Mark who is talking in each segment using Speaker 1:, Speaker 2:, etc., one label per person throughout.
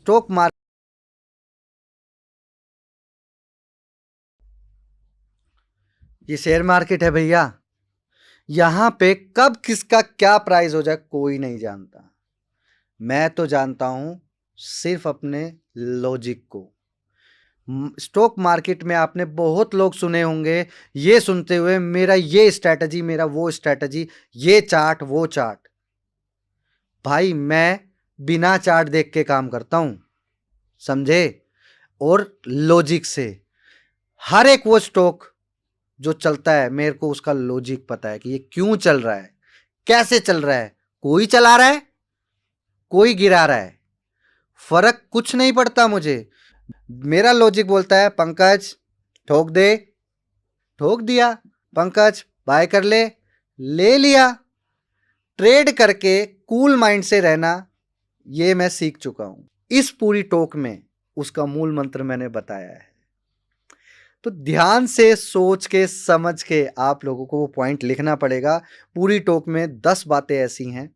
Speaker 1: Stock market ये share market है भैया। यहां पे कब किसका क्या प्राइस हो जाए कोई नहीं जानता। मैं तो जानता हूं सिर्फ अपने लॉजिक को। स्टॉक मार्केट में आपने बहुत लोग सुने होंगे ये सुनते हुए, मेरा ये स्ट्रैटेजी, मेरा वो स्ट्रैटेजी, ये चार्ट वो चार्ट। भाई मैं बिना चार्ट देख के काम करता हूं, समझे, और लॉजिक से। हर एक वो स्टॉक जो चलता है मेरे को उसका लॉजिक पता है कि ये क्यों चल रहा है, कैसे चल रहा है। कोई चला रहा है, कोई गिरा रहा है, फर्क कुछ नहीं पड़ता मुझे। मेरा लॉजिक बोलता है पंकज ठोक दे, ठोक दिया। पंकज बाय कर ले, ले लिया। ट्रेड करके कूल माइंड से रहना ये मैं सीख चुका हूं। इस पूरी टॉक में उसका मूल मंत्र मैंने बताया है। तो ध्यान से सोच के समझ के आप लोगों को वो पॉइंट लिखना पड़ेगा। पूरी टॉक में 10 बातें ऐसी हैं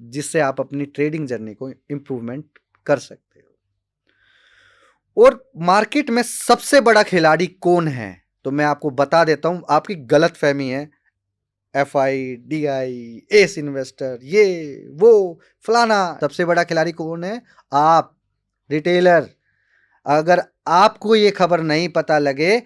Speaker 1: जिससे आप अपनी ट्रेडिंग जर्नी को इंप्रूवमेंट कर सकते हो। और मार्केट में सबसे बड़ा खिलाड़ी कौन है तो मैं आपको बता देता हूं। आपकी गलत फहमी है, FI, DI, एस इन्वेस्टर, ये वो फलाना। सबसे बड़ा खिलाड़ी कौन है? आप, रिटेलर। अगर आपको ये खबर नहीं पता लगे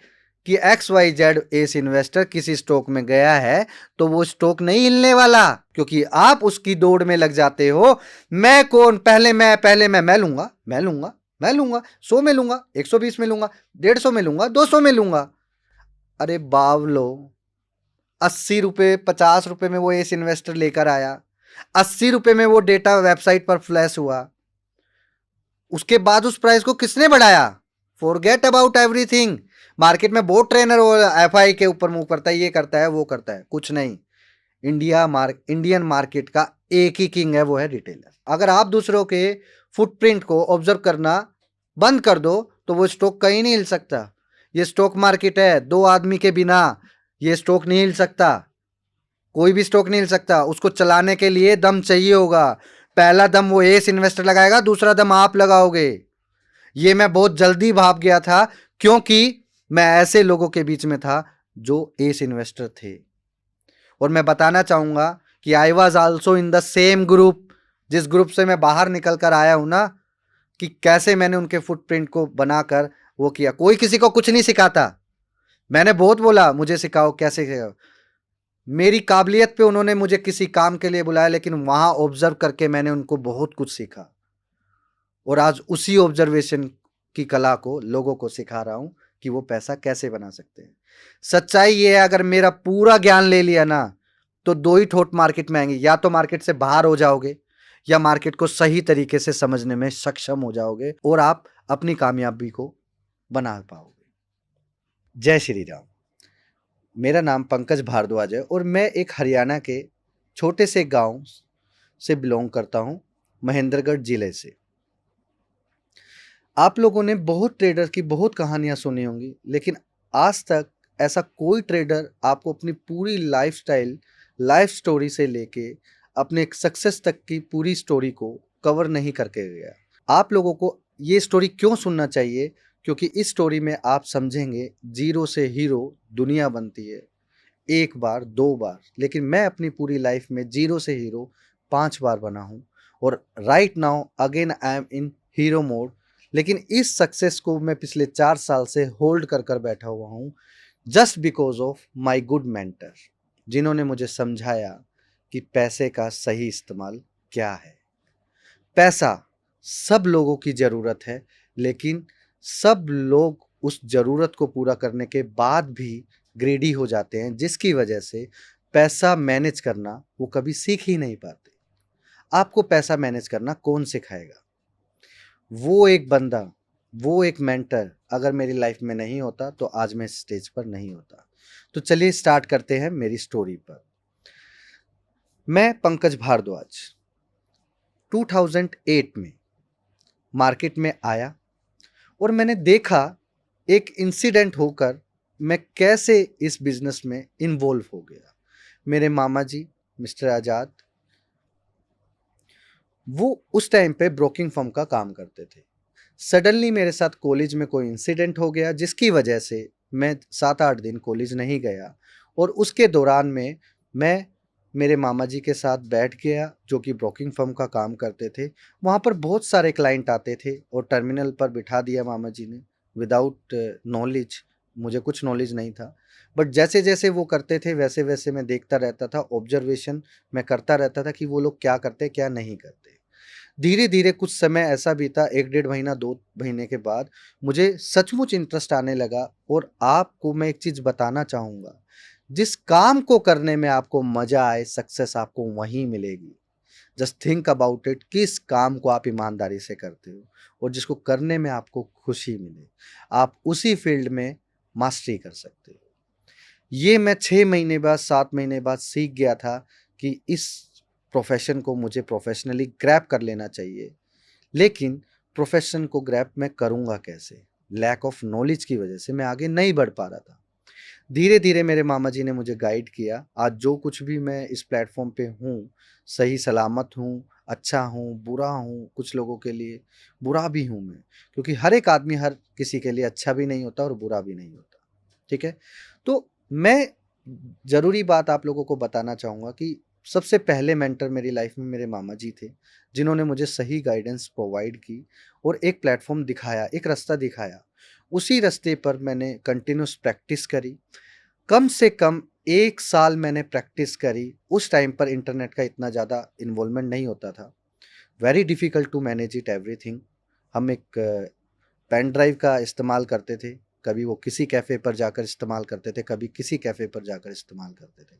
Speaker 1: कि XYZ एस इन्वेस्टर किसी स्टॉक में गया है तो वो स्टॉक नहीं हिलने वाला, क्योंकि आप उसकी दौड़ में लग जाते हो। मैं कौन, पहले मैं लूंगा, मैं लूंगा 100 में लूंगा, 120 में लूंगा, 150 में लूंगा, 200 में लूंगा। अरे बावलो, 80 रुपए 50 रुपए में वो एस इन्वेस्टर लेकर आया, 80 रुपए में वो डेटा वेबसाइट पर फ्लैश हुआ, उसके बाद उस प्राइस को किसने बढ़ाया? Forget about everything. मार्केट में बहुत ट्रेनर वो FI के ऊपर मूव करता है, ये करता है वो करता है, कुछ नहीं। इंडियन मार्केट का एक ही किंग है, वो है रिटेलर। अगर आप दूसरों के फुटप्रिंट को ऑब्जर्व करना बंद कर दो तो वो स्टॉक कहीं नहीं हिल सकता। ये स्टॉक मार्केट है, दो आदमी के बिना ये स्टॉक नहीं हिल सकता। कोई भी स्टॉक नहीं हिल सकता। उसको चलाने के लिए दम चाहिए होगा। पहला दम वो एस इन्वेस्टर लगाएगा, दूसरा दम आप लगाओगे। ये मैं बहुत जल्दी भाप गया था क्योंकि मैं ऐसे लोगों के बीच में था जो एस इन्वेस्टर थे। और मैं बताना चाहूंगा कि I was also in the same group, जिस ग्रुप से मैं बाहर निकल कर आया हूं ना, कि कैसे मैंने उनके फुटप्रिंट को बनाकर वो किया। कोई किसी को कुछ नहीं सिखाता। मैंने बहुत बोला मुझे सिखाओ, कैसे सिखाओ। मेरी काबिलियत पे उन्होंने मुझे किसी काम के लिए बुलाया, लेकिन वहां ऑब्जर्व करके मैंने उनको बहुत कुछ सीखा। और आज उसी ऑब्जर्वेशन की कला को लोगों को सिखा रहा हूं कि वो पैसा कैसे बना सकते हैं। सच्चाई ये है, अगर मेरा पूरा ज्ञान ले लिया ना तो दो ही ठोट मार्केट में आएंगे। या तो मार्केट से बाहर हो जाओगे या मार्केट को सही तरीके से समझने में सक्षम हो जाओगे और आप अपनी कामयाबी को बना पाओगे। जय श्री राम। मेरा नाम पंकज भारद्वाज है और मैं एक हरियाणा के छोटे से गांव से बिलोंग करता हूं, महेंद्रगढ़ जिले से। आप लोगों ने बहुत ट्रेडर की बहुत कहानियां सुनी होंगी, लेकिन आज तक ऐसा कोई ट्रेडर आपको अपनी पूरी लाइफस्टाइल, लाइफ स्टोरी से लेके अपने सक्सेस तक की पूरी स्टोरी को कवर नहीं करके गया। आप लोगों को ये स्टोरी क्यों सुनना चाहिए? क्योंकि इस स्टोरी में आप समझेंगे जीरो से हीरो दुनिया बनती है एक बार दो बार, लेकिन मैं अपनी पूरी लाइफ में जीरो से हीरो 5 बार बना हूँ। और right now again I am in hero mode. लेकिन इस सक्सेस को मैं पिछले 4 साल से होल्ड कर कर बैठा हुआ हूँ, just because of my good mentor, जिन्होंने मुझे समझाया कि पैसे का सही इस्तेमाल क्या है। पैसा सब लोगों की ज़रूरत है, लेकिन सब लोग उस ज़रूरत को पूरा करने के बाद भी ग्रेडी हो जाते हैं, जिसकी वजह से पैसा मैनेज करना वो कभी सीख ही नहीं पाते। आपको पैसा मैनेज करना कौन सिखाएगा? वो एक बंदा, वो एक मेंटर अगर मेरी लाइफ में नहीं होता तो आज मैं इस स्टेज पर नहीं होता। तो चलिए स्टार्ट करते हैं मेरी स्टोरी पर। मैं पंकज भारद्वाज 2008 में मार्केट में आया और मैंने देखा एक इंसिडेंट होकर मैं कैसे इस बिजनेस में इन्वॉल्व हो गया। मेरे मामा जी मिस्टर आज़ाद, वो उस टाइम पे ब्रोकिंग फर्म का काम करते थे। सडनली मेरे साथ कॉलेज में कोई इंसिडेंट हो गया जिसकी वजह से मैं 7-8 दिन कॉलेज नहीं गया, और उसके दौरान में मैं मेरे मामा जी के साथ बैठ गया जो कि ब्रोकिंग फर्म का काम करते थे। वहाँ पर बहुत सारे क्लाइंट आते थे और टर्मिनल पर बिठा दिया मामा जी ने विदाउट नॉलेज। मुझे कुछ नॉलेज नहीं था, बट जैसे-जैसे वो करते थे वैसे-वैसे मैं देखता रहता था, ऑब्जर्वेशन मैं करता रहता था कि वो लोग क्या करते, क्या नहीं करते। धीरे-धीरे कुछ समय ऐसा बीता, 1 डेढ़ महीना, 2 महीने के बाद मुझे सचमुच इंटरेस्ट आने लगा, और आपको मैं एक चीज़ बताना चाहूँगा, जिस काम को करने में आपको मज़ा आए, सक्सेस आपको वहीं मिलेगी। जस्ट थिंक अबाउट इट, किस काम को आप ईमानदारी से करते हो और जिसको करने में आपको खुशी मिले, आप उसी फ़ील्ड में मास्टरी कर सकते हो। ये मैं 6 महीने बाद, 7 महीने बाद सीख गया था कि इस प्रोफ़ेशन को मुझे प्रोफ़ेशनली ग्रैब कर लेना चाहिए। लेकिन प्रोफ़ेशन को ग्रैब मैं करूँगा कैसे? लैक ऑफ नॉलेज की वजह से मैं आगे नहीं बढ़ पा रहा था। धीरे-धीरे मेरे मामा जी ने मुझे गाइड किया। आज जो कुछ भी मैं इस प्लेटफ़ॉर्म पे हूँ, सही सलामत हूँ, अच्छा हूँ, बुरा हूँ, कुछ लोगों के लिए बुरा भी हूँ मैं। क्योंकि हर एक आदमी हर किसी के लिए अच्छा भी नहीं होता और बुरा भी नहीं होता। ठीक है? तो मैं ज़रूरी बात आप लोगों को बताना चाहूँगा कि सबसे पहले मेंटर मेरी लाइफ़ में मेरे मामा जी थे, जिन्होंने मुझे सही गाइडेंस प्रोवाइड की और एक प्लेटफ़ॉर्म दिखाया, एक रास्ता दिखाया। उसी रास्ते पर मैंने कंटिन्यूअस प्रैक्टिस करी। कम से कम 1 साल मैंने प्रैक्टिस करी। उस टाइम पर इंटरनेट का इतना ज़्यादा इन्वॉल्वमेंट नहीं होता था। Very difficult to manage it everything. हम एक पेन ड्राइव का इस्तेमाल करते थे। कभी वो किसी कैफ़े पर जाकर इस्तेमाल करते थे, कभी किसी कैफ़े पर जाकर इस्तेमाल करते थे।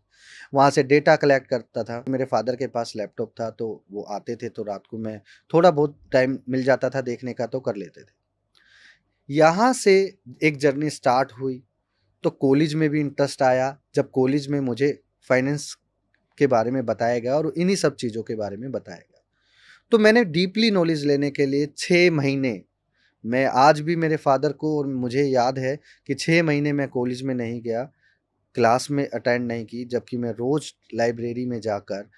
Speaker 1: वहाँ से डेटा कलेक्ट करता था। मेरे फ़ादर के पास लैपटॉप था, तो वो आते थे, तो रात को मैं थोड़ा बहुत टाइम मिल जाता था देखने का, तो कर लेते थे। यहाँ से एक जर्नी स्टार्ट हुई। तो कॉलेज में भी इंटरेस्ट आया, जब कॉलेज में मुझे फाइनेंस के बारे में बताया गया और इन्हीं सब चीज़ों के बारे में बताया गया। तो मैंने डीपली नॉलेज लेने के लिए 6 महीने, मैं आज भी मेरे फ़ादर को और मुझे याद है कि 6 महीने मैं कॉलेज में नहीं गया, क्लास में अटेंड नहीं की, जबकि मैं रोज़ लाइब्रेरी में जाकर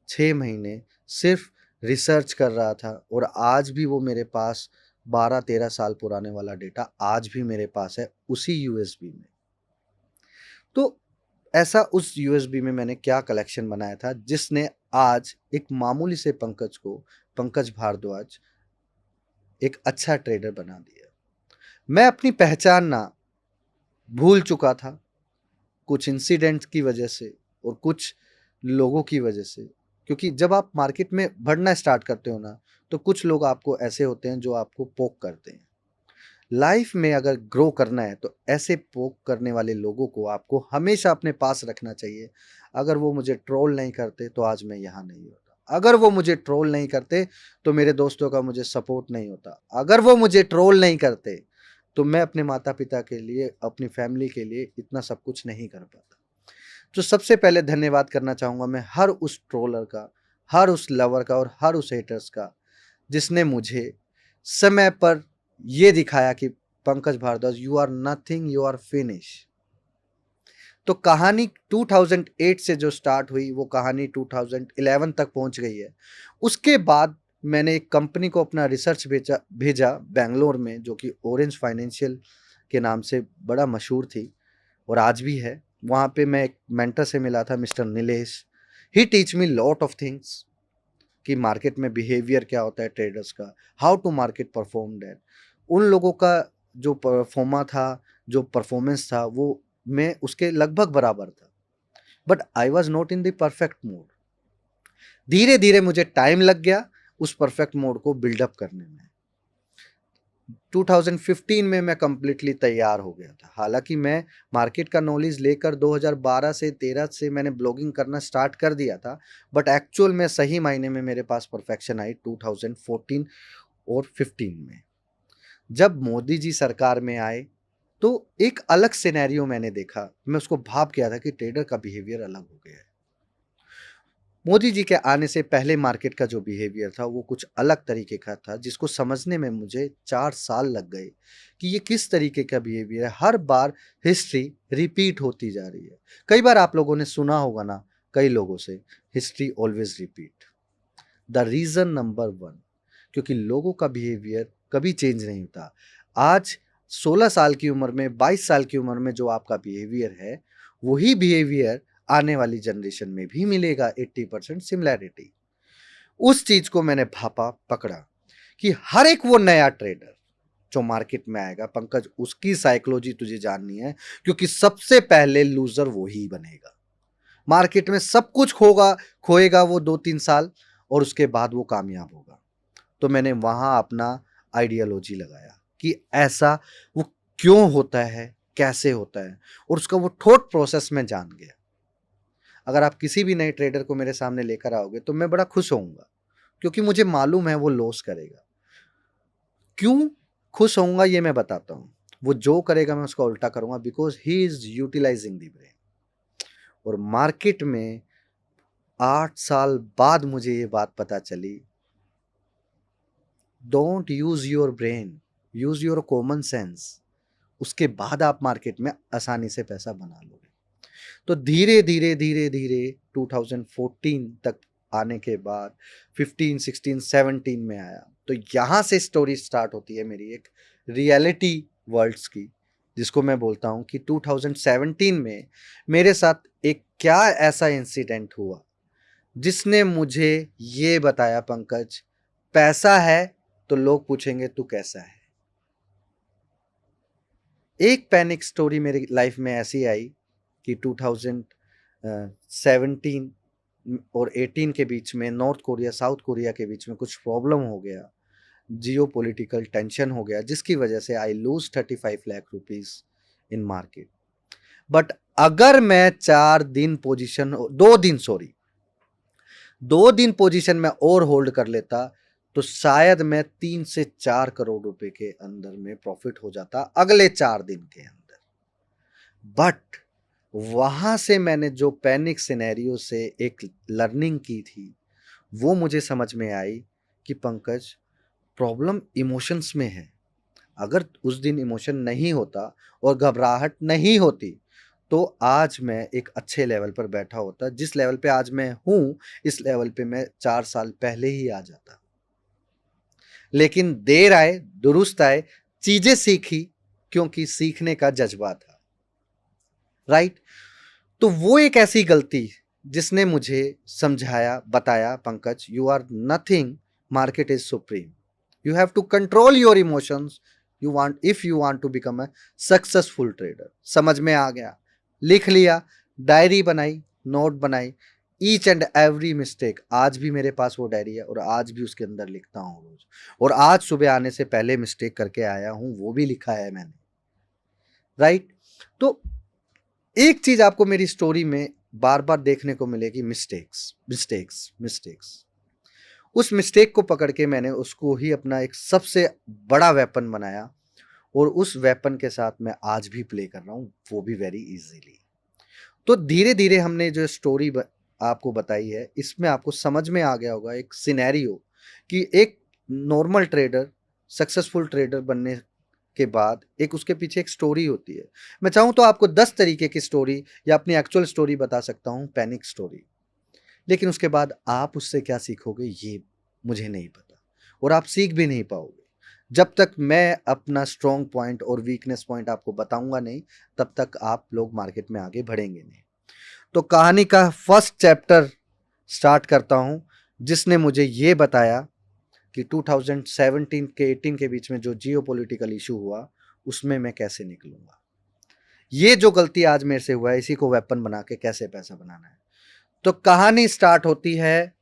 Speaker 1: 6 महीने सिर्फ़ रिसर्च कर रहा था, और आज भी वो मेरे पास 12-13 साल पुराने वाला डेटा आज भी मेरे पास है, उसी यूएसबी में। तो ऐसा उस यूएसबी में मैंने क्या कलेक्शन बनाया था जिसने आज एक मामूली से पंकज को, पंकज भारद्वाज, एक अच्छा ट्रेडर बना दिया। मैं अपनी पहचान ना भूल चुका था, कुछ इंसिडेंट्स की वजह से और कुछ लोगों की वजह से। क्योंकि जब आप मार्केट में बढ़ना स्टार्ट करते हो ना, तो कुछ लोग आपको ऐसे होते हैं जो आपको पोक करते हैं। लाइफ में अगर ग्रो करना है तो ऐसे पोक करने वाले लोगों को आपको हमेशा अपने पास रखना चाहिए। अगर वो मुझे ट्रोल नहीं करते तो आज मैं यहाँ नहीं होता। अगर वो मुझे ट्रोल नहीं करते तो मेरे दोस्तों का मुझे सपोर्ट नहीं होता। अगर वो मुझे ट्रोल नहीं करते तो मैं अपने माता पिता के लिए, अपनी फैमिली के लिए इतना सब कुछ नहीं कर पाता। तो सबसे पहले धन्यवाद करना चाहूँगा मैं हर उस ट्रोलर का, हर उस लवर का और हर उस हेटर्स का, जिसने मुझे समय पर ये दिखाया कि Pankaj Bhardwaj, you are nothing, you are finish. तो कहानी 2008 से जो स्टार्ट हुई वो कहानी 2011 तक पहुंच गई है। उसके बाद मैंने एक कंपनी को अपना रिसर्च भेजा भेजा बैंगलोर में, जो कि ऑरेंज फाइनेंशियल के नाम से बड़ा मशहूर थी और आज भी है। वहाँ पे मैं एक मेंटर से मिला था, mister Nilesh. He teach me lot of things कि मार्केट में बिहेवियर क्या होता है ट्रेडर्स का, how to market perform that. उन लोगों का जो परफॉर्मा था, जो परफॉर्मेंस था, वो मैं उसके लगभग बराबर था, but I was not in the perfect mode. धीरे धीरे मुझे टाइम लग गया उस परफेक्ट मोड को बिल्डअप करने में। 2015 में मैं कंप्लीटली तैयार हो गया था। हालांकि मैं मार्केट का नॉलेज लेकर 2012 से 13 से मैंने ब्लॉगिंग करना स्टार्ट कर दिया था, बट एक्चुअल में सही मायने में मेरे पास परफेक्शन आई 2014 और 15 में। जब मोदी जी सरकार में आए तो एक अलग सिनेरियो मैंने देखा। मैं उसको भाप गया था कि ट्रेडर का बिहेवियर अलग हो गया है। मोदी जी के आने से पहले मार्केट का जो बिहेवियर था वो कुछ अलग तरीके का था, जिसको समझने में मुझे 4 साल लग गए कि ये किस तरीके का बिहेवियर है। हर बार हिस्ट्री रिपीट होती जा रही है। कई बार आप लोगों ने सुना होगा ना, कई लोगों से, history always repeat. The reason number 1, क्योंकि लोगों का बिहेवियर कभी चेंज नहीं होता। आज 16 साल की उम्र में, 22 साल की उम्र में जो आपका बिहेवियर है, वही बिहेवियर आने वाली जनरेशन में भी मिलेगा। 80% सिमिलैरिटी। उस चीज को मैंने भापा, पकड़ा कि हर एक वो नया ट्रेडर जो मार्केट में आएगा पंकज, उसकी साइकोलॉजी तुझे जाननी है, क्योंकि सबसे पहले लूजर वो ही बनेगा। मार्केट में सब कुछ खोएगा वो 2-3 साल, और उसके बाद वो कामयाब होगा। तो मैंने वहां अपना आइडियोलॉजी लगाया कि ऐसा वो क्यों होता है, कैसे होता है, और उसका वो थॉट प्रोसेस में जान गया। अगर आप किसी भी नए ट्रेडर को मेरे सामने लेकर आओगे तो मैं बड़ा खुश होऊंगा, क्योंकि मुझे मालूम है वो लॉस करेगा। क्यों खुश होऊंगा ये मैं बताता हूं। वो जो करेगा मैं उसका उल्टा करूंगा, because he is utilising the brain. और मार्केट में 8 साल बाद मुझे ये बात पता चली, don't use your brain, use your common sense. उसके बाद आप मार्केट में आसानी से पैसा बना लोगे। तो धीरे धीरे धीरे धीरे 2014 तक आने के बाद 15, 16, 17 में आया। तो यहां से स्टोरी स्टार्ट होती है मेरी एक रियलिटी वर्ल्ड्स की, जिसको मैं बोलता हूं कि 2017 में मेरे साथ एक क्या ऐसा इंसिडेंट हुआ जिसने मुझे ये बताया, पंकज पैसा है तो लोग पूछेंगे तू कैसा है। एक पैनिक स्टोरी मेरी लाइफ में ऐसी आई कि 2017 और 18 के बीच में नॉर्थ कोरिया साउथ कोरिया के बीच में कुछ प्रॉब्लम हो गया, जियो पॉलिटिकल टेंशन हो गया, जिसकी वजह से I lose 35 lakh rupees in market. But अगर मैं 2 दिन पोजीशन में और होल्ड कर लेता तो शायद मैं 3 से 4 करोड़ रुपए के अंदर में प्रॉफिट हो जाता अगले 4 दिन के अंदर। बट वहां से मैंने जो पैनिक सिनेरियो से एक लर्निंग की थी, वो मुझे समझ में आई कि पंकज प्रॉब्लम इमोशंस में है। अगर उस दिन इमोशन नहीं होता और घबराहट नहीं होती तो आज मैं एक अच्छे लेवल पर बैठा होता। जिस लेवल पे आज मैं हूं, इस लेवल पे मैं 4 साल पहले ही आ जाता। लेकिन देर आए दुरुस्त आए, चीजें सीखी क्योंकि सीखने का जज्बा था। राइट। तो वो एक ऐसी गलती जिसने मुझे समझाया, बताया Pankaj you are nothing, market is supreme, you have to control your emotions, if you want to become a successful trader. समझ में आ गया, लिख लिया, डायरी बनाई, नोट बनाई, ईच एंड एवरी मिस्टेक। आज भी मेरे पास वो डायरी है और आज भी उसके अंदर लिखता हूँ रोज। और आज सुबह आने से पहले मिस्टेक करके आया हूं, वो भी लिखा है मैंने। राइट। तो एक चीज आपको मेरी स्टोरी में बार बार देखने को मिलेगी, मिस्टेक्स मिस्टेक्स मिस्टेक्स। उस मिस्टेक को पकड़ के मैंने उसको ही अपना एक सबसे बड़ा वेपन बनाया, और उस वेपन के साथ मैं आज भी प्ले कर रहा हूं, वो भी वेरी इजीली। तो धीरे धीरे हमने जो स्टोरी आपको बताई है, इसमें आपको समझ में आ गया होगा एक सिनेरियो कि एक नॉर्मल ट्रेडर, सक्सेसफुल ट्रेडर बनने के बाद एक उसके पीछे एक स्टोरी होती है। मैं चाहूं तो आपको 10 तरीके की स्टोरी या अपनी एक्चुअल स्टोरी बता सकता हूं, पैनिक स्टोरी। लेकिन उसके बाद आप उससे क्या सीखोगे ये मुझे नहीं पता, और आप सीख भी नहीं पाओगे जब तक मैं अपना स्ट्रॉन्ग पॉइंट और वीकनेस पॉइंट आपको बताऊंगा नहीं, तब तक आप लोग मार्केट में आगे बढ़ेंगे नहीं। तो कहानी का फर्स्ट चैप्टर स्टार्ट करता हूं, जिसने मुझे ये बताया कि 2017 के 18 के बीच में जो जियो पॉलिटिकल इशू हुआ, उसमें मैं कैसे निकलूंगा। ये जो गलती आज मेरे से हुआ है, इसी को वेपन बना के कैसे पैसा बनाना है। तो कहानी स्टार्ट होती है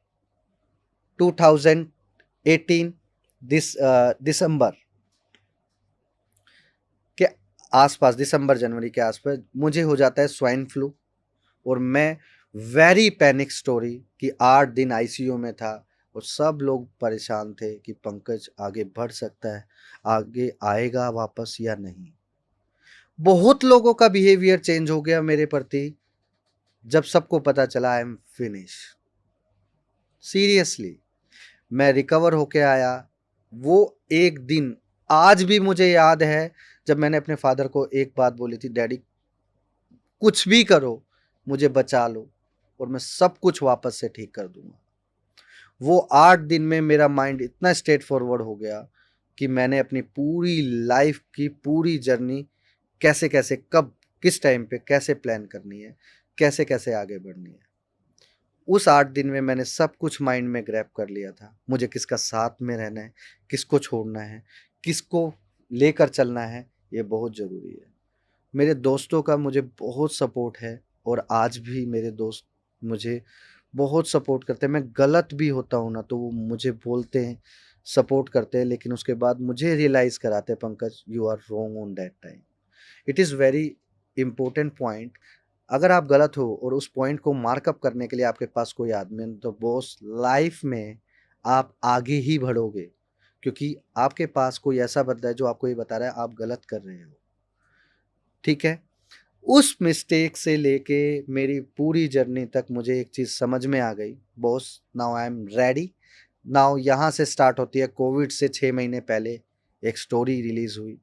Speaker 1: 2018 दिसंबर के आसपास, दिसंबर जनवरी के आसपास मुझे हो जाता है स्वाइन फ्लू, और मैं वेरी पैनिक स्टोरी कि 8 दिन आईसीयू में था, और सब लोग परेशान थे कि पंकज आगे बढ़ सकता है, आगे आएगा वापस या नहीं। बहुत लोगों का बिहेवियर चेंज हो गया मेरे प्रति जब सबको पता चला आई एम फिनिश। सीरियसली मैं रिकवर होके आया। वो एक दिन आज भी मुझे याद है जब मैंने अपने फादर को एक बात बोली थी, डैडी कुछ भी करो मुझे बचा लो और मैं सब कुछ वापस से ठीक कर दूंगा। वो 8 दिन में मेरा माइंड इतना स्ट्रेट फॉरवर्ड हो गया कि मैंने अपनी पूरी लाइफ की पूरी जर्नी कैसे कैसे कब किस टाइम पे कैसे प्लान करनी है, कैसे कैसे आगे बढ़नी है। उस 8 दिन में मैंने सब कुछ माइंड में ग्रैब कर लिया था। मुझे किसका साथ में रहना है, किसको छोड़ना है, किसको लेकर चलना है, ये बहुत ज़रूरी है। मेरे दोस्तों का मुझे बहुत सपोर्ट है और आज भी मेरे दोस्त मुझे बहुत सपोर्ट करते हैं। मैं गलत भी होता हूँ ना तो वो मुझे बोलते हैं, सपोर्ट करते हैं, लेकिन उसके बाद मुझे रियलाइज़ कराते हैं, Pankaj you are wrong on that time. It is very important point. अगर आप गलत हो और उस पॉइंट को मार्कअप करने के लिए आपके पास कोई आदमी है, तो बॉस लाइफ में आप आगे ही बढ़ोगे, क्योंकि आपके पास कोई ऐसा बंदा है जो आपको ये बता रहा है आप गलत कर रहे हो। ठीक है? उस मिस्टेक से लेके मेरी पूरी जर्नी तक मुझे एक चीज़ समझ में आ गई, boss now I am ready. Now यहाँ से स्टार्ट होती है। कोविड से 6 महीने पहले एक स्टोरी रिलीज़ हुई।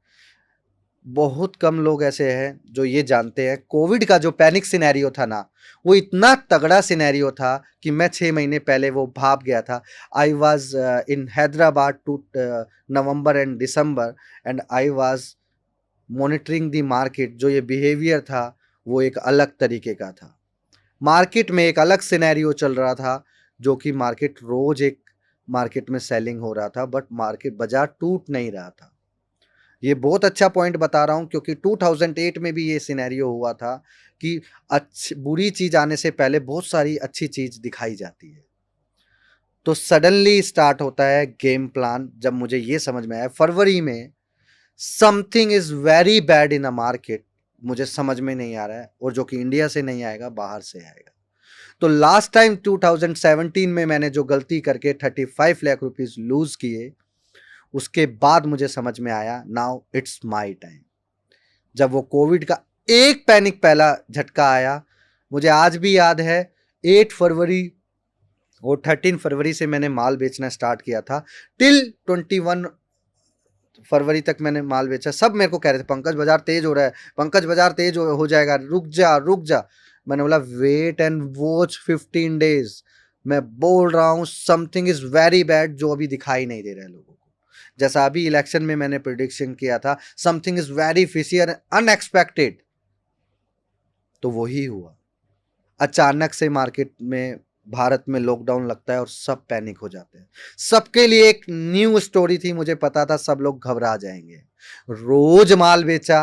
Speaker 1: बहुत कम लोग ऐसे हैं जो ये जानते हैं, कोविड का जो पैनिक सिनेरियो था ना, वो इतना तगड़ा सिनेरियो था कि मैं 6 महीने पहले वो भाप गया था। I was in Hyderabad to November and December, and I was monitoring the market. जो ये बिहेवियर था वो एक अलग तरीके का था। मार्केट में एक अलग सिनेरियो चल रहा था, जो कि मार्केट रोज एक मार्केट में सेलिंग हो रहा था, बट मार्केट बाजार टूट नहीं रहा था। ये बहुत अच्छा पॉइंट बता रहा हूँ क्योंकि 2008 में भी ये सिनेरियो हुआ था कि बुरी चीज आने से पहले बहुत सारी अच्छी चीज दिखाई जाती है। तो सडनली स्टार्ट होता है गेम प्लान। जब मुझे ये समझ में आया फरवरी में, something is very bad in a market, मुझे समझ में नहीं आ रहा है, और जो कि इंडिया से नहीं आएगा, बाहर से आएगा। तो लास्ट टाइम 2017 में मैंने जो गलती करके 35 लाख रुपीज लूज किए, उसके बाद मुझे समझ में आया नाउ इट्स माय टाइम। जब वो कोविड का एक पैनिक पहला झटका आया, मुझे आज भी याद है, 8 फरवरी और 13 फरवरी से मैंने माल बेचना स्टार्ट किया था। टिल 21 फरवरी तक मैंने माल बेचा। सब मेरे को कह रहे थे पंकज बाजार तेज हो रहा है, पंकज बाजार तेज हो जाएगा, रुक जा रुक जा। मैंने बोला वेट एंड वॉच 15 डेज। मैं बोल रहा हूं समथिंग इज वेरी बैड, जो अभी दिखाई नहीं दे रहा है लोगों को। जैसा अभी इलेक्शन में मैंने प्रिडिक्शन किया था, something is very fishy unexpected, तो वही हुआ। अचानक से मार्केट में, भारत में लॉकडाउन लगता है और सब पैनिक हो जाते हैं। सबके लिए एक न्यू स्टोरी थी, मुझे पता था सब लोग घबरा जाएंगे। रोज माल बेचा,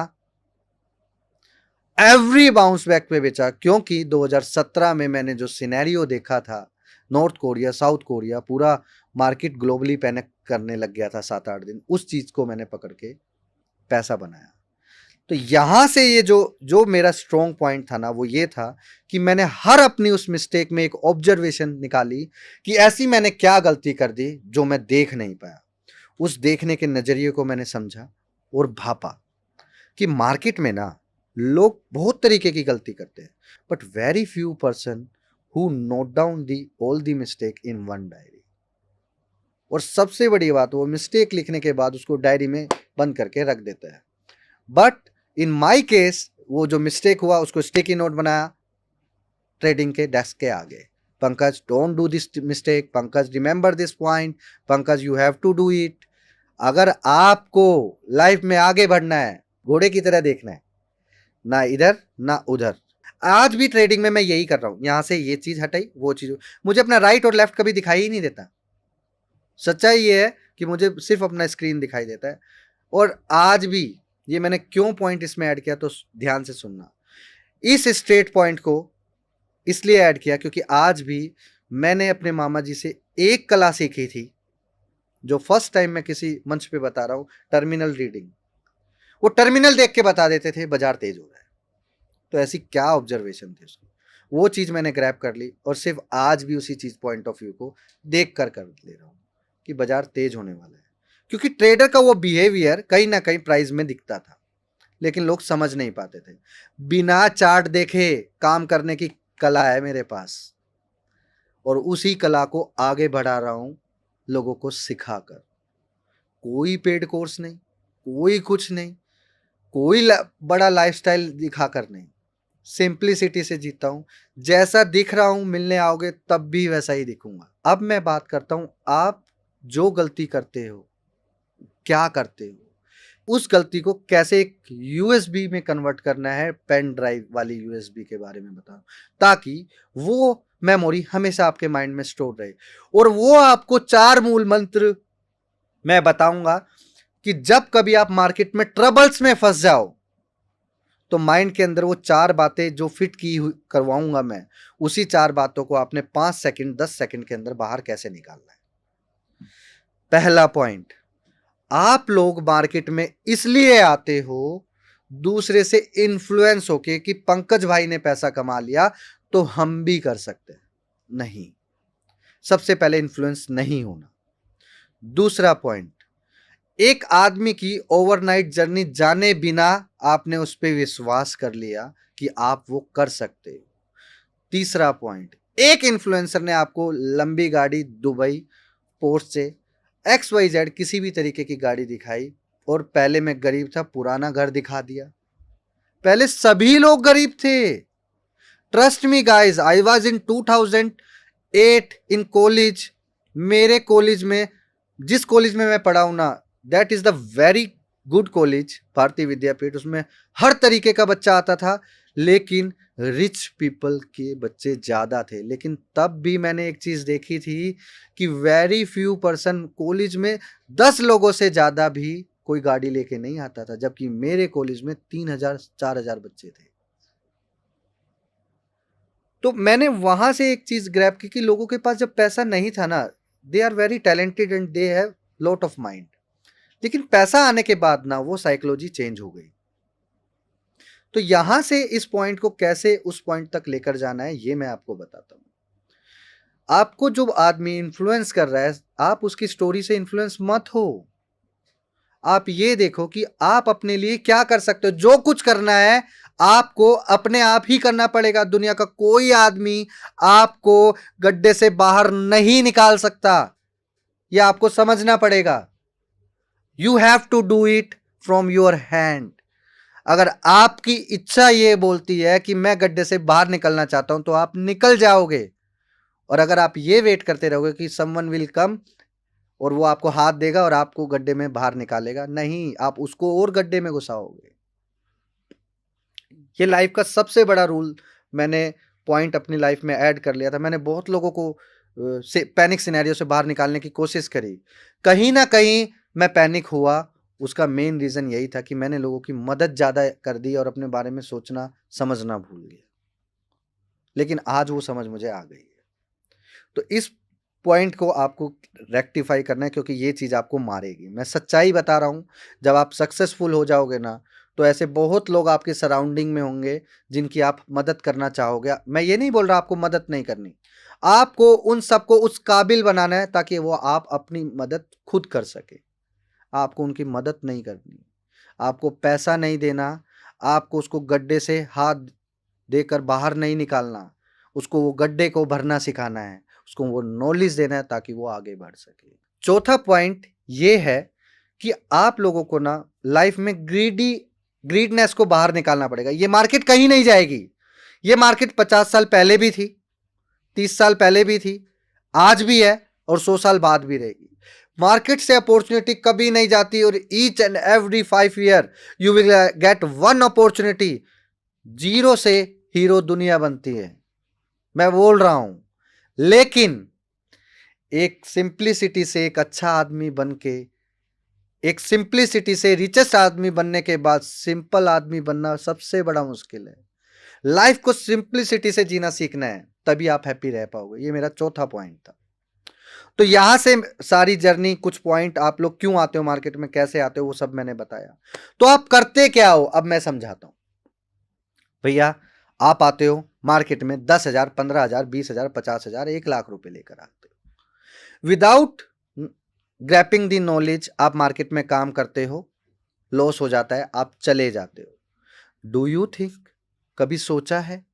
Speaker 1: एवरी बाउंस बैक पे बेचा, क्योंकि 2017 में मैंने जो सिनेरियो देखा था, नॉर्थ कोरिया साउथ कोरिया पूरा मार्केट ग्लोबली पैनिक करने लग गया था 7-8 दिन, उस चीज को मैंने पकड़ के पैसा बनाया। तो यहां से ये जो जो मेरा स्ट्रॉन्ग पॉइंट था ना, वो ये था कि मैंने हर अपनी उस मिस्टेक में एक ऑब्जर्वेशन निकाली कि ऐसी मैंने क्या गलती कर दी जो मैं देख नहीं पाया। उस देखने के नजरिए को मैंने समझा और भापा कि मार्केट में ना लोग बहुत तरीके की गलती करते हैं, but very few person who note down the all the mistake in one diary. और सबसे बड़ी बात, वो मिस्टेक लिखने के बाद उसको डायरी में बंद करके रख देता है। बट इन माई केस, वो जो मिस्टेक हुआ उसको स्टिकी नोट बनाया ट्रेडिंग के डेस्क के आगे। Pankaj don't do this mistake, Pankaj remember this point, Pankaj you have to do it. अगर आपको लाइफ में आगे बढ़ना है, घोड़े की तरह देखना है, ना इधर ना उधर। आज भी ट्रेडिंग में मैं यही कर रहा हूं, यहां से ये चीज हटाई, वो चीज, मुझे अपना राइट और लेफ्ट कभी दिखाई ही नहीं देता। सच्चाई ये है कि मुझे सिर्फ अपना स्क्रीन दिखाई देता है। और आज भी ये मैंने क्यों पॉइंट इसमें ऐड किया, तो ध्यान से सुनना। इस स्ट्रेट पॉइंट को इसलिए ऐड किया क्योंकि आज भी मैंने अपने मामा जी से एक कला सीखी थी, जो फर्स्ट टाइम मैं किसी मंच पे बता रहा हूं, टर्मिनल रीडिंग। वो टर्मिनल देख के बता देते थे बाजार तेज हो रहा है। तो ऐसी क्या ऑब्जर्वेशन थी उसकी, वो चीज मैंने ग्रैब कर ली और सिर्फ आज भी उसी चीज पॉइंट ऑफ व्यू को देख कर ले रहा हूं कि बाजार तेज होने वाला है। क्योंकि ट्रेडर का वो बिहेवियर कहीं ना कहीं प्राइस में दिखता था, लेकिन लोग समझ नहीं पाते थे। बिना चार्ट देखे काम करने की कला है मेरे पास, और उसी कला को आगे बढ़ा रहा हूं लोगों को सिखाकर। कोई पेड कोर्स नहीं, कोई कुछ नहीं, कोई बड़ा लाइफस्टाइल दिखाकर नहीं, सिंप्लिसिटी से जीता हूं। जैसा दिख रहा हूं, मिलने आओगे तब भी वैसा ही दिखूंगा। अब मैं बात करता हूं, आप जो गलती करते हो, क्या करते हो, उस गलती को कैसे एक यूएसबी में कन्वर्ट करना है, पेन ड्राइव वाली यूएसबी के बारे में बताओ, ताकि वो मेमोरी हमेशा आपके माइंड में स्टोर रहे। और वो आपको 4 मूल मंत्र मैं बताऊंगा कि जब कभी आप मार्केट में ट्रबल्स में फंस जाओ तो माइंड के अंदर वो 4 बातें जो फिट की हुई करवाऊंगा मैं, उसी 4 बातों को आपने 5 सेकंड 10 सेकंड के अंदर बाहर कैसे निकालना है। पहला पॉइंट, आप लोग मार्केट में इसलिए आते हो दूसरे से इन्फ्लुएंस होके कि पंकज भाई ने पैसा कमा लिया तो हम भी कर सकते हैं। नहीं, सबसे पहले इन्फ्लुएंस नहीं होना। दूसरा पॉइंट, एक आदमी की ओवरनाइट जर्नी जाने बिना आपने उस पर विश्वास कर लिया कि आप वो कर सकते हो। तीसरा पॉइंट, एक इन्फ्लुएंसर ने आपको लंबी गाड़ी दुबई पोर्ट से XYZ किसी भी तरीके की गाड़ी दिखाई और पहले मैं गरीब था, पुराना घर दिखा दिया। पहले सभी लोग गरीब थे। Trust me guys, I was in 2008 in college. मेरे कॉलेज में, जिस कॉलेज में मैं पढ़ा हूं ना, that is the very good college, भारतीय विद्यापीठ। उसमें हर तरीके का बच्चा आता था, लेकिन रिच पीपल के बच्चे ज्यादा थे। लेकिन तब भी मैंने एक चीज देखी थी कि वेरी फ्यू पर्सन कॉलेज में 10 लोगों से ज्यादा भी कोई गाड़ी लेके नहीं आता था, जबकि मेरे कॉलेज में 3000 4000 बच्चे थे। तो मैंने वहां से एक चीज ग्रैब की कि लोगों के पास जब पैसा नहीं था ना, they are very talented and they have lot of mind, लेकिन पैसा आने के बाद ना वो साइकोलॉजी चेंज हो गई। तो यहां से इस पॉइंट को कैसे उस पॉइंट तक लेकर जाना है, ये मैं आपको बताता हूं। आपको जो आदमी इन्फ्लुएंस कर रहा है, आप उसकी स्टोरी से इन्फ्लुएंस मत हो। आप ये देखो कि आप अपने लिए क्या कर सकते हो। जो कुछ करना है आपको अपने आप ही करना पड़ेगा। दुनिया का कोई आदमी आपको गड्ढे से बाहर नहीं निकाल सकता, यह आपको समझना पड़ेगा। You have to do it from your hand. अगर आपकी इच्छा यह बोलती है कि मैं गड्ढे से बाहर निकलना चाहता हूं, तो आप निकल जाओगे। और अगर आप ये वेट करते रहोगे कि समवन विल कम और वो आपको हाथ देगा और आपको गड्ढे में बाहर निकालेगा, नहीं, आप उसको और गड्ढे में घुसाओगे। ये लाइफ का सबसे बड़ा रूल मैंने पॉइंट अपनी लाइफ में ऐड कर लिया था। मैंने बहुत लोगों को पैनिक सिनेरियो से बाहर निकालने की कोशिश करी। कहीं ना कहीं मैं पैनिक हुआ, उसका मेन रीजन यही था कि मैंने लोगों की मदद ज्यादा कर दी और अपने बारे में सोचना समझना भूल गया। लेकिन आज वो समझ मुझे आ गई है। तो इस पॉइंट को आपको रेक्टिफाई करना है, क्योंकि ये चीज आपको मारेगी। मैं सच्चाई बता रहा हूं, जब आप सक्सेसफुल हो जाओगे ना, तो ऐसे बहुत लोग आपके सराउंडिंग में होंगे जिनकी आप मदद करना चाहोगे। मैं ये नहीं बोल रहा आपको मदद नहीं करनी, आपको उन सबको उस काबिल बनाना है ताकि वो आप अपनी मदद खुद कर सके। आपको उनकी मदद नहीं करनी, आपको पैसा नहीं देना, आपको उसको गड्ढे से हाथ देकर बाहर नहीं निकालना, उसको वो गड्ढे को भरना सिखाना है, उसको वो नॉलेज देना है ताकि वो आगे बढ़ सके। चौथा पॉइंट ये है कि आप लोगों को ना लाइफ में ग्रीडनेस को बाहर निकालना पड़ेगा। ये मार्केट कहीं नहीं जाएगी। ये मार्केट 50 साल पहले भी थी, 30 साल पहले भी थी, आज भी है और 100 साल बाद भी रहेगी। मार्केट से अपॉर्चुनिटी कभी नहीं जाती और each and every 5 year you will get one opportunity. Zero से हीरो दुनिया बनती है, मैं बोल रहा हूं। लेकिन एक सिंप्लिसिटी से एक अच्छा आदमी बन के, एक सिंप्लिसिटी से रिचेस्ट आदमी बनने के बाद सिंपल आदमी बनना सबसे बड़ा मुश्किल है। लाइफ को सिंप्लिसिटी से जीना सीखना है, तभी आप हैप्पी रह पाओगे। ये मेरा चौथा पॉइंट था। तो यहां से सारी जर्नी, कुछ पॉइंट, आप लोग क्यों आते हो मार्केट में, कैसे आते हो, वो सब मैंने बताया। तो आप करते क्या हो, अब मैं समझाता हूं। भैया आप आते हो मार्केट में 10,000, 15,000, 20,000, 50,000, 1,00,000 रुपए लेकर आते हो। विदाउट ग्रैपिंग दी नॉलेज आप मार्केट में काम करते हो, लॉस हो जाता है, आप चले जाते हो। डू यू थिंक, कभी सोचा है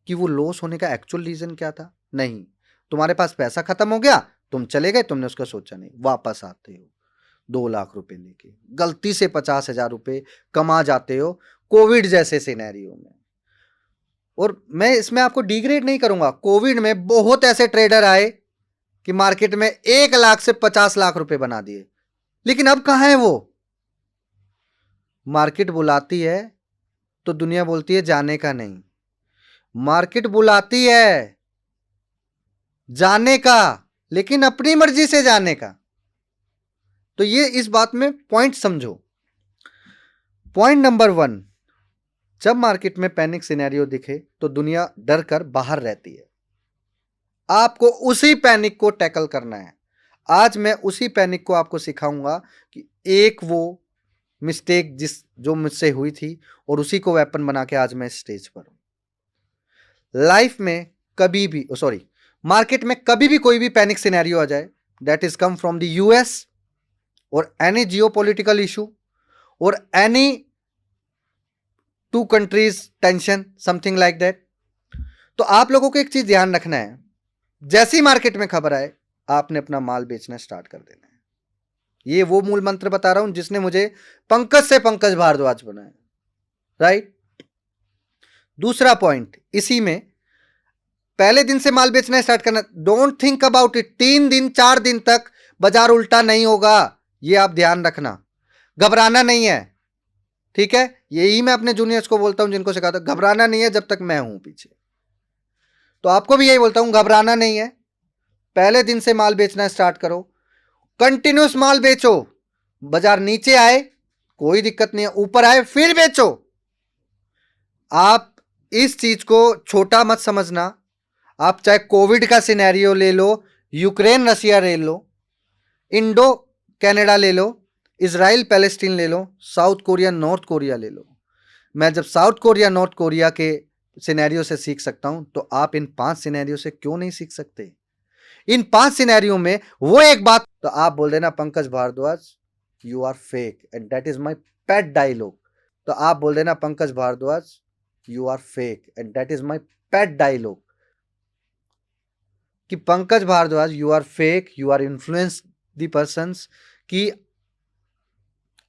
Speaker 1: कि वो लॉस होने का एक्चुअल रीजन क्या था? नहीं, तुम्हारे पास पैसा खत्म हो गया, तुम चले गए, तुमने उसका सोचा नहीं। वापस आते हो 2 लाख रुपए लेके, गलती से 50,000 रुपए कमा जाते हो कोविड जैसे सिनेरियो में। और मैं इसमें आपको डिग्रेड नहीं करूंगा, कोविड में बहुत ऐसे ट्रेडर आए कि मार्केट में 1 लाख से 50 लाख रुपए बना दिए, लेकिन अब कहां है वो? मार्केट बुलाती है तो दुनिया बोलती है जाने का नहीं, मार्केट बुलाती है जाने का, लेकिन अपनी मर्जी से जाने का। तो ये इस बात में पॉइंट समझो। पॉइंट नंबर 1, जब मार्केट में पैनिक सिनेरियो दिखे तो दुनिया डर कर बाहर रहती है। आपको उसी पैनिक को टैकल करना है। आज मैं उसी पैनिक को आपको सिखाऊंगा कि एक वो मिस्टेक जो मुझसे हुई थी और उसी को वेपन बना के आज मैं स्टेज पर हूं। लाइफ में कभी भी मार्केट में कभी भी कोई भी पैनिक सिनेरियो आ जाए, that is come from the US और एनी जियोपॉलिटिकल इशू और any two countries tension, something like that, तो आप लोगों को एक चीज ध्यान रखना है, जैसी मार्केट में खबर आए आपने अपना माल बेचना स्टार्ट कर देना है। ये वो मूल मंत्र बता रहा हूं जिसने मुझे पंकज से पंकज भारद्वाज बनाया, राइट। दूसरा पॉइंट इसी में, पहले दिन से माल बेचना स्टार्ट करना, डोंट थिंक अबाउट इट। 3 दिन 4 दिन तक बाजार उल्टा नहीं होगा, ये आप ध्यान रखना। घबराना नहीं है, ठीक है। यही मैं अपने जूनियर्स को बोलता हूं, जिनको सिखाता हूं, घबराना नहीं है जब तक मैं हूं पीछे। तो आपको भी यही बोलता हूं, घबराना नहीं है, पहले दिन से माल बेचना स्टार्ट करो, कंटिन्यूस माल बेचो। बाजार नीचे आए कोई दिक्कत नहीं है, ऊपर आए फिर बेचो। आप इस चीज को छोटा मत समझना। आप चाहे कोविड का सिनेरियो ले लो, यूक्रेन रशिया ले लो, इंडो कनाडा ले लो, इजराइल पैलेस्टीन ले लो, साउथ कोरिया नॉर्थ कोरिया ले लो। मैं जब साउथ कोरिया नॉर्थ कोरिया के सिनेरियो से सीख सकता हूं, तो आप इन 5 सिनेरियो से क्यों नहीं सीख सकते? इन 5 सिनेरियो में वो एक बात, तो आप बोल देना Pankaj Bhardwaj you are fake and that is my pet dialogue. तो आप बोल देना Pankaj Bhardwaj you are fake and that is my pet dialogue, कि Pankaj Bhardwaj you are fake, you are influence the persons, कि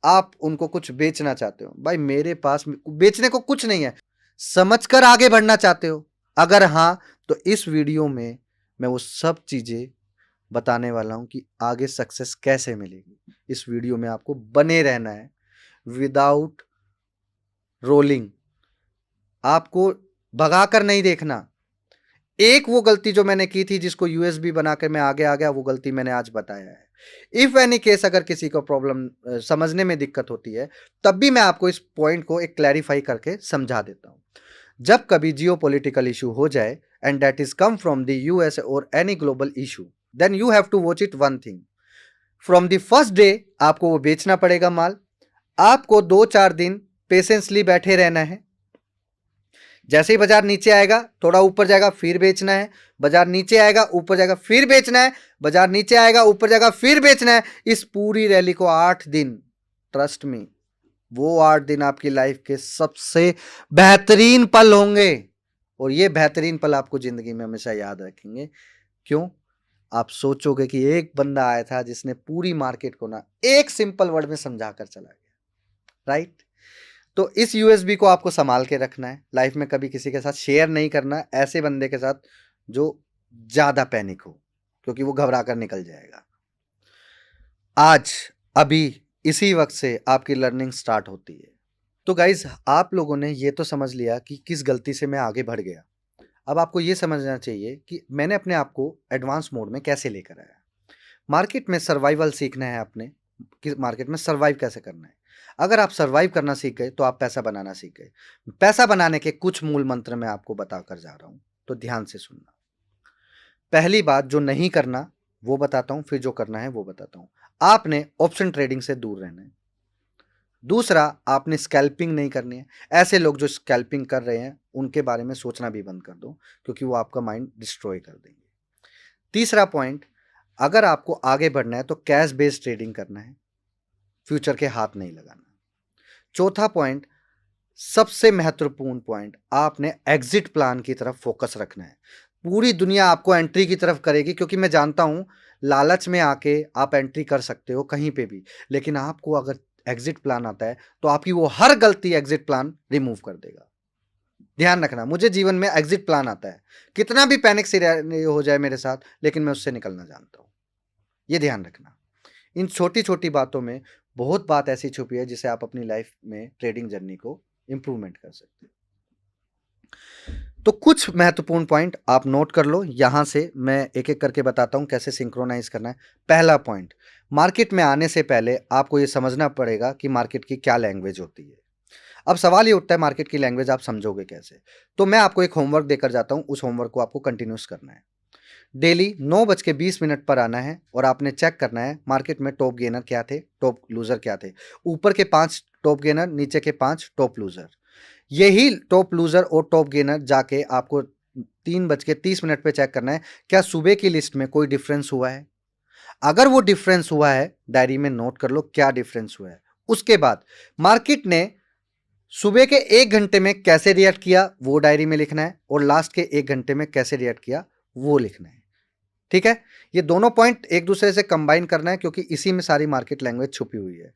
Speaker 1: आप उनको कुछ बेचना चाहते हो। भाई मेरे पास बेचने को कुछ नहीं है, समझकर आगे बढ़ना चाहते हो? अगर हां, तो इस वीडियो में मैं वो सब चीजें बताने वाला हूं कि आगे सक्सेस कैसे मिलेगी। इस वीडियो में आपको बने रहना है विदाउट रोलिंग, आपको भगाकर नहीं देखना। एक वो गलती जो मैंने की थी, जिसको यूएसबी बनाकर मैं आगे आ गया, वो गलती मैंने आज बताया है। इफ एनी केस अगर किसी को प्रॉब्लम समझने में दिक्कत होती है, तब भी मैं आपको इस पॉइंट को एक क्लैरिफाई करके समझा देता हूं। जब कभी जियोपॉलिटिकल इशू हो जाए and that is come from the US और any global issue, then you have to watch it one thing, from the first day आपको वो बेचना पड़ेगा माल। आपको 2-4 दिन पेशेंसली बैठे रहना है। जैसे ही बाजार नीचे आएगा थोड़ा ऊपर जाएगा फिर बेचना है, बाजार नीचे आएगा ऊपर जाएगा फिर बेचना है, बाजार नीचे आएगा ऊपर जाएगा फिर बेचना है। इस पूरी रैली को 8 दिन, ट्रस्ट मी, वो 8 दिन आपकी लाइफ के सबसे बेहतरीन पल होंगे। और ये बेहतरीन पल आपको जिंदगी में हमेशा याद रखेंगे। क्यों? आप सोचोगे कि एक बंदा आया था जिसने पूरी मार्केट को ना एक सिंपल वर्ड में समझा कर चला गया, राइट। तो इस यूएसबी को आपको संभाल के रखना है, लाइफ में कभी किसी के साथ शेयर नहीं करना, ऐसे बंदे के साथ जो ज्यादा पैनिक हो, क्योंकि वो घबरा कर निकल जाएगा। आज अभी इसी वक्त से आपकी लर्निंग स्टार्ट होती है। तो गाइज, आप लोगों ने ये तो समझ लिया कि किस गलती से मैं आगे बढ़ गया। अब आपको ये समझना चाहिए कि मैंने अपने आप को एडवांस मोड में कैसे लेकर आया। मार्केट में सर्वाइवल सीखना है आपने, कि मार्केट में सर्वाइव कैसे करना है। अगर आप सर्वाइव करना सीख गए तो आप पैसा बनाना सीख गए। पैसा बनाने के कुछ मूल मंत्र मैं आपको बताकर जा रहा हूं, तो ध्यान से सुनना। पहली बात, जो नहीं करना वो बताता हूं, फिर जो करना है वो बताता हूं। आपने ऑप्शन ट्रेडिंग से दूर रहना है। दूसरा, आपने स्कैल्पिंग नहीं करनी है। ऐसे लोग जो स्कैल्पिंग कर रहे हैं उनके बारे में सोचना भी बंद कर दो, क्योंकि वो आपका माइंड डिस्ट्रॉय कर देंगे। तीसरा पॉइंट, अगर आपको आगे बढ़ना है तो कैश बेस्ड ट्रेडिंग करना है, फ्यूचर के हाथ नहीं लगाना। चौथा पॉइंट, सबसे महत्वपूर्ण पॉइंट, आपने एग्जिट प्लान की तरफ फोकस रखना है। पूरी दुनिया आपको एंट्री की तरफ करेगी, क्योंकि मैं जानता हूं लालच में आके आप एंट्री कर सकते हो कहीं पे भी, लेकिन आपको अगर एग्जिट प्लान आता है तो आपकी वो हर गलती एग्जिट प्लान रिमूव कर देगा। ध्यान रखना, मुझे जीवन में एग्जिट प्लान आता है, कितना भी पैनिक सिनेरियो हो जाए मेरे साथ, लेकिन मैं उससे निकलना जानता हूं। ये ध्यान रखना। इन छोटी-छोटी बातों में बहुत बात ऐसी छुपी है जिसे आप अपनी लाइफ में ट्रेडिंग जर्नी को इम्प्रूवमेंट कर सकते हैं। तो कुछ महत्वपूर्ण पॉइंट आप नोट कर लो, यहां से मैं एक-एक करके बताता हूं कैसे सिंक्रोनाइज करना है। पहला पॉइंट, मार्केट में आने से पहले आपको यह समझना पड़ेगा कि मार्केट की क्या लैंग्वेज होती है। अब सवाल ये उठता है मार्केट की लैंग्वेज आप समझोगे कैसे? तो मैं आपको एक होमवर्क देकर जाता हूं, उस होमवर्क को आपको कंटिन्यूस करना है। डेली 9:20 पर आना है और आपने चेक करना है मार्केट में टॉप गेनर क्या थे, टॉप लूजर क्या थे। ऊपर के 5 टॉप गेनर, नीचे के 5 टॉप लूजर। यही टॉप लूजर और टॉप गेनर जाके आपको 3:30 पे चेक करना है, क्या सुबह की लिस्ट में कोई डिफरेंस हुआ है? अगर वो डिफरेंस हुआ है, डायरी में नोट कर लो क्या डिफरेंस हुआ है। उसके बाद मार्केट ने सुबह के 1 घंटे में कैसे रिएक्ट किया, वो डायरी में लिखना है, और लास्ट के 1 घंटे में कैसे रिएक्ट किया, वो लिखना है। ठीक है? ये दोनों पॉइंट एक दूसरे से कंबाइन करना है, क्योंकि इसी में सारी मार्केट लैंग्वेज छुपी हुई है।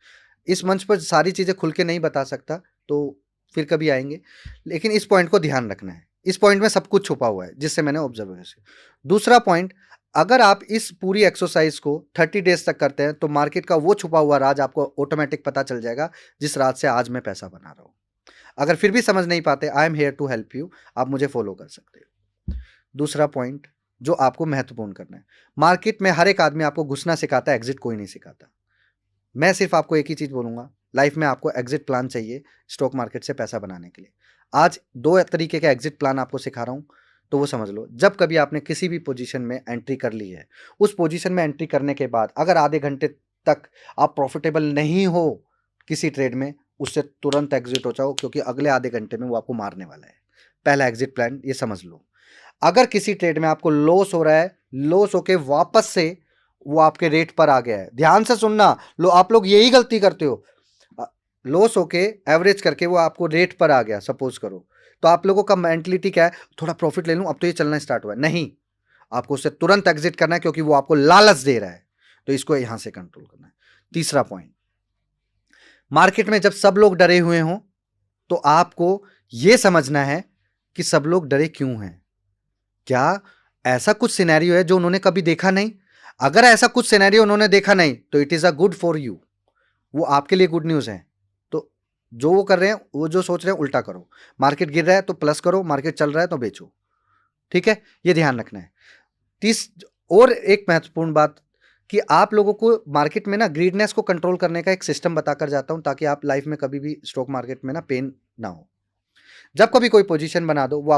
Speaker 1: इस मंच पर सारी चीजें खुल के नहीं बता सकता, तो फिर कभी आएंगे, लेकिन इस पॉइंट को ध्यान रखना है। इस पॉइंट में सब कुछ छुपा हुआ है जिससे मैंने ऑब्जर्वेशन। दूसरा पॉइंट, अगर आप इस पूरी एक्सरसाइज को 30 डेज तक करते हैं तो मार्केट का वो छुपा हुआ राज आपको ऑटोमेटिक पता चल जाएगा जिस राज से आज मैं पैसा बना रहा हूं। अगर फिर भी समझ नहीं पाते, I am here to help you, आप मुझे फॉलो कर सकते हो। दूसरा पॉइंट जो आपको महत्वपूर्ण करना है, मार्केट में हर एक आदमी आपको घुसना सिखाता है, एग्जिट कोई नहीं सिखाता। मैं सिर्फ आपको एक ही चीज बोलूंगा, लाइफ में आपको एग्जिट प्लान चाहिए स्टॉक मार्केट से पैसा बनाने के लिए। आज 2 तरीके का एग्जिट प्लान आपको सिखा रहा हूं, तो वो समझ लो। जब कभी आपने किसी भी पोजीशन में एंट्री कर ली है, उस पोजीशन में एंट्री करने के बाद अगर आधे घंटे तक आप प्रॉफिटेबल नहीं हो किसी ट्रेड में, उससे तुरंत एग्जिट हो जाओ, क्योंकि अगले आधे घंटे में वो आपको मारने वाला है। पहला एग्जिट प्लान ये समझ लो। अगर किसी ट्रेड में आपको लॉस हो रहा है, लॉस होके वापस से वो आपके रेट पर आ गया है, ध्यान से सुनना, आप लोग यही गलती करते हो। लॉस होके एवरेज करके वो आपको रेट पर आ गया सपोज करो, तो आप लोगों का मेंटलिटी क्या है, थोड़ा प्रॉफिट ले लूं, अब तो ये चलना स्टार्ट हुआ है। नहीं, आपको उससे तुरंत एग्जिट करना है, क्योंकि वो आपको लालच दे रहा है। तो इसको यहां से कंट्रोल करना है। तीसरा पॉइंट, मार्केट में जब सब लोग डरे हुए हों, तो आपको यह समझना है कि सब लोग डरे क्यों हैं। क्या ऐसा कुछ सिनेरियो है जो उन्होंने कभी देखा नहीं? अगर ऐसा कुछ सिनेरियो उन्होंने देखा नहीं, तो it is a good for you, वो आपके लिए गुड न्यूज है। तो जो वो कर रहे हैं, वो जो सोच रहे हैं, उल्टा करो। मार्केट गिर रहा है तो प्लस करो, मार्केट चल रहा है तो बेचो। ठीक है, ये ध्यान रखना है। तीस और एक महत्वपूर्ण बात, कि आप लोगों को मार्केट में ना ग्रीडनेस को कंट्रोल करने का एक सिस्टम बताकर जाता हूं, ताकि आप लाइफ में कभी भी स्टॉक मार्केट में ना पेन ना हो। जब कभी कोई पोजीशन बना दो, वो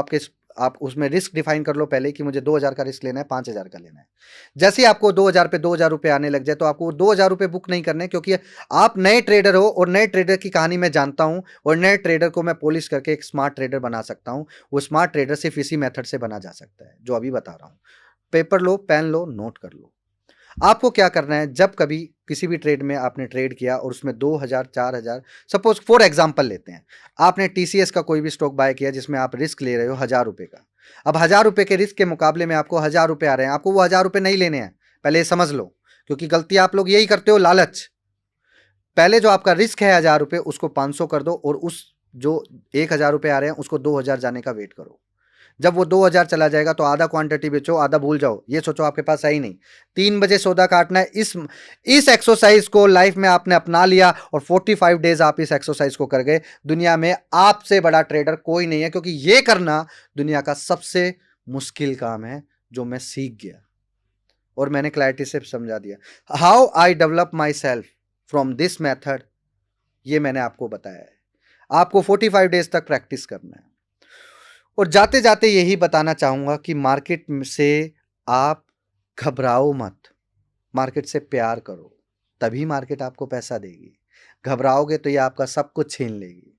Speaker 1: आप उसमें रिस्क डिफाइन कर लो पहले, कि मुझे 2,000 का रिस्क लेना है, 5,000 का लेना है। जैसे ही आपको 2,000 पे 2,000 रुपए आने लग जाए, तो आपको 2,000 रुपए बुक नहीं करने, क्योंकि आप नए ट्रेडर हो, और नए ट्रेडर की कहानी मैं जानता हूं, और नए ट्रेडर को मैं पॉलिश करके एक स्मार्ट ट्रेडर बना सकता हूं। वो स्मार्ट ट्रेडर सिर्फ इसी मेथड से बना जा सकता है जो अभी बता रहा हूं। पेपर लो, पेन लो, नोट कर लो। आपको क्या करना है, जब कभी किसी भी ट्रेड में आपने ट्रेड किया और उसमें 2,000, 4,000, सपोज फॉर एग्जांपल लेते हैं, आपने टीसीएस का कोई भी स्टॉक बाय किया जिसमें आप रिस्क ले रहे हो 1,000 रुपए का। अब 1,000 रुपए के रिस्क के मुकाबले में आपको 1,000 रुपए आ रहे हैं, आपको वो 1,000 रुपए नहीं लेने हैं, पहले ये समझ लो, क्योंकि गलती आप लोग यही करते हो, लालच। पहले जो आपका रिस्क है 1,000 रुपए, उसको 500 कर दो, और उस जो 1,000 रुपए आ रहे हैं उसको 2,000 जाने का वेट करो। जब वो 2,000 चला जाएगा तो आधा क्वांटिटी बेचो, आधा भूल जाओ, ये सोचो आपके पास है ही नहीं। 3 बजे सौदा काटना है। इस एक्सरसाइज को लाइफ में आपने अपना लिया और 45 डेज आप इस एक्सरसाइज को कर गए, दुनिया में आपसे बड़ा ट्रेडर कोई नहीं है, क्योंकि ये करना दुनिया का सबसे मुश्किल काम है, जो मैं सीख गया और मैंने क्लैरिटी से समझा दिया। How I develop my self from this method, ये मैंने आपको बताया है। आपको 45 डेज तक प्रैक्टिस करना है। और जाते जाते यही बताना चाहूंगा कि मार्केट से आप घबराओ मत, मार्केट से प्यार करो, तभी मार्केट आपको पैसा देगी। घबराओगे तो ये आपका सब कुछ छीन लेगी।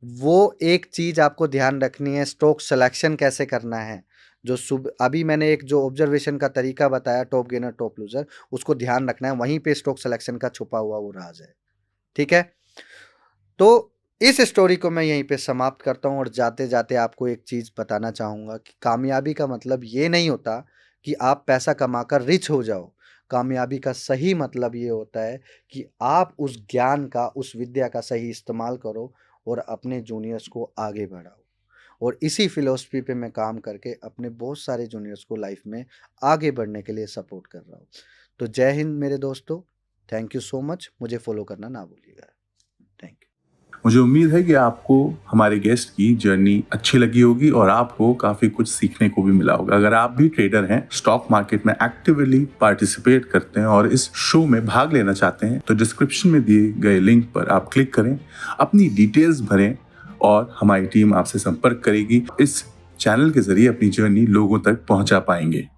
Speaker 1: वो एक चीज आपको ध्यान रखनी है, स्टॉक सिलेक्शन कैसे करना है। जो अभी मैंने एक जो ऑब्जर्वेशन का तरीका बताया, टॉप गेनर टॉप लूजर, उसको ध्यान रखना है, वहीं पे स्टॉक सिलेक्शन का छुपा हुआ वो राज है। ठीक है, तो इस स्टोरी को मैं यहीं पे समाप्त करता हूं, और जाते जाते आपको एक चीज बताना चाहूंगा कि कामयाबी का मतलब ये नहीं होता कि आप पैसा कमाकर रिच हो जाओ। कामयाबी का सही मतलब ये होता है कि आप उस ज्ञान का, उस विद्या का सही इस्तेमाल करो और अपने जूनियर्स को आगे बढ़ाओ। और इसी फिलॉसफी पे मैं काम करके अपने बहुत सारे जूनियर्स को लाइफ में आगे बढ़ने के लिए सपोर्ट कर रहा हूँ। तो जय हिंद मेरे दोस्तों, थैंक यू सो मच। मुझे फॉलो करना ना भूलिएगा। Thank you.
Speaker 2: मुझे उम्मीद है कि आपको हमारे गेस्ट की जर्नी अच्छी लगी होगी और आपको काफी कुछ सीखने को भी मिला होगा। अगर आप भी ट्रेडर हैं, स्टॉक मार्केट में एक्टिवली पार्टिसिपेट करते हैं और इस शो में भाग लेना चाहते हैं, तो डिस्क्रिप्शन में दिए गए लिंक पर आप क्लिक करें, अपनी डिटेल्स भरें और हमारी टीम आपसे संपर्क करेगी। इस चैनल के जरिए अपनी जर्नी लोगों तक पहुंचा पाएंगे।